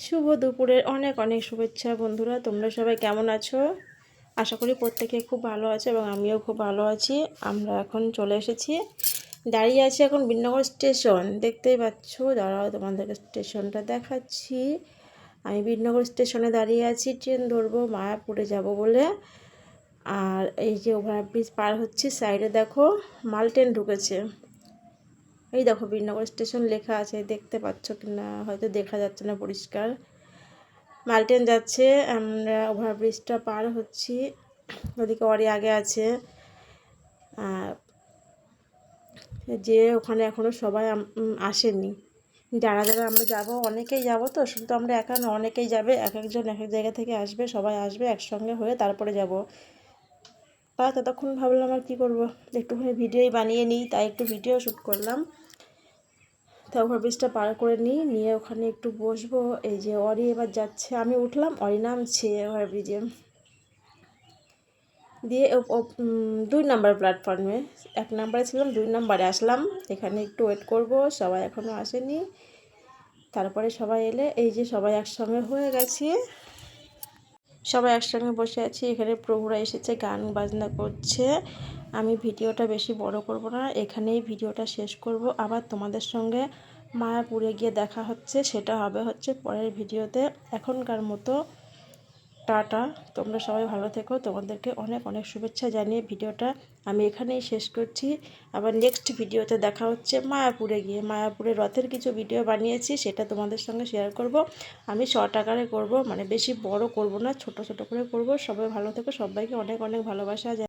শুভ দুপুরের অনেক অনেক শুভেচ্ছা বন্ধুরা। তোমরা সবাই কেমন আছো? আশা করি প্রত্যেকে খুব ভালো আছে এবং আমিও খুব ভালো আছি। আমরা এখন চলে এসেছি, দাঁড়িয়ে আছি এখন বিনগর স্টেশন। দেখতেই পাচ্ছ, দাঁড়াও তোমাদেরকে স্টেশনটা দেখাচ্ছি। আমি বিনগর স্টেশনে দাঁড়িয়ে আছি, ট্রেন ধরবো মায়াপুরে যাব বলে। আর এই যে ওভারব্রিজ পার হচ্ছি, সাইডে দেখো মাল ট্রেন ঢুকেছে। এই দেখো বিনগর স্টেশন লেখা আছে, দেখতে পাচ্ছ কিনা হয়তো দেখা যাচ্ছে না পরিষ্কার। মাল ট্রেন যাচ্ছে, আমরা ওভারব্রিজটা পার হচ্ছি। ওদিকে অরি আগে আছে, যে ওখানে এখনও সবাই আসেনি। যারা যারা আমরা যাব, অনেকেই যাব, তো শুধু আমরা একা না, অনেকেই যাবে, এক একজন এক এক জায়গা থেকে আসবে, সবাই আসবে একসঙ্গে হয়ে তারপরে যাব। তাই ততক্ষণ ভাবলাম আর কী করবো, একটুখানি ভিডিওই বানিয়ে নিই, তাই একটু ভিডিও শ্যুট করলাম। তো ওভারব্রিজটা পার করে নিয়ে ওখানে একটু বসবো। এই যে অরি এবার যাচ্ছে, আমি উঠলাম, অরি নামছে ওভারব্রিজে দিয়ে 2 নাম্বার প্ল্যাটফর্মে। 1 নাম্বারে ছিলাম, 2 নাম্বারে আসলাম। এখানে একটু ওয়েট করব, সবাই এখনও আসেনি, তারপরে সবাই এলে এই যে সবাই একসঙ্গে হয়ে গেছি, সবাই একসঙ্গে বসে আছি। এখানে প্রভুরা এসেছে, গান বাজনা করছে। আমি ভিডিওটা বেশি বড় করব না, এখানেই ভিডিওটা শেষ করব। আবার তোমাদের সঙ্গে মায়াপুরে গিয়ে দেখা হচ্ছে, সেটা হচ্ছে পরের ভিডিওতে। এখনকার মতো টাটা, তোমরা সবাই ভালো থেকো। তোমাদেরকে অনেক অনেক শুভেচ্ছা জানিয়ে ভিডিওটা আমি এখানেই শেষ করছি। আবার নেক্সট ভিডিওতে দেখা হচ্ছে মায়াপুরে গিয়ে। মায়াপুরে রথের কিছু ভিডিও বানিয়েছি, সেটা তোমাদের সঙ্গে শেয়ার করব। আমি শর্ট আকারে করব, মানে বেশি বড় করব না, ছোট ছোট করে করব। সবাই ভালো থেকো, সবাইকে অনেক অনেক ভালোবাসা।